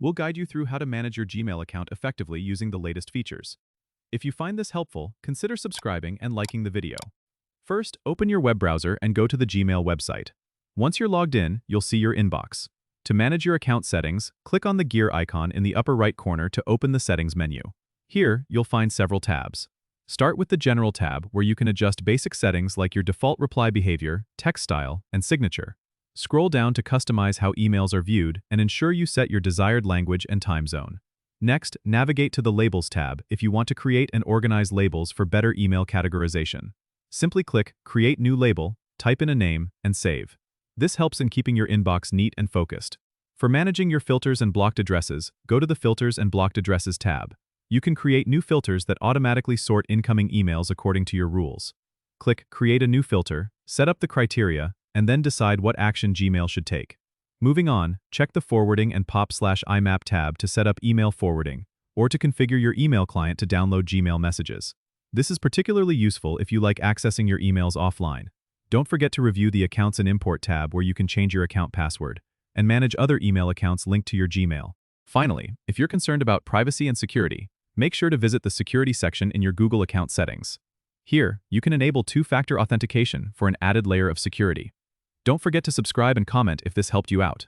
We'll guide you through how to manage your Gmail account effectively using the latest features. If you find this helpful, consider subscribing and liking the video. First, open your web browser and go to the Gmail website. Once you're logged in, you'll see your inbox. To manage your account settings, click on the gear icon in the upper right corner to open the settings menu. Here, you'll find several tabs. Start with the General tab, where you can adjust basic settings like your default reply behavior, text style, and signature. Scroll down to customize how emails are viewed and ensure you set your desired language and time zone. Next, navigate to the Labels tab if you want to create and organize labels for better email categorization. Simply click Create New Label, type in a name, and save. This helps in keeping your inbox neat and focused. For managing your filters and blocked addresses, go to the Filters and Blocked Addresses tab. You can create new filters that automatically sort incoming emails according to your rules. Click Create a New Filter, set up the criteria, and then decide what action Gmail should take. Moving on, check the Forwarding and POP/IMAP tab to set up email forwarding, or to configure your email client to download Gmail messages. This is particularly useful if you like accessing your emails offline. Don't forget to review the Accounts and Import tab where you can change your account password and manage other email accounts linked to your Gmail. Finally, if you're concerned about privacy and security, make sure to visit the Security section in your Google account settings. Here, you can enable two-factor authentication for an added layer of security. Don't forget to subscribe and comment if this helped you out.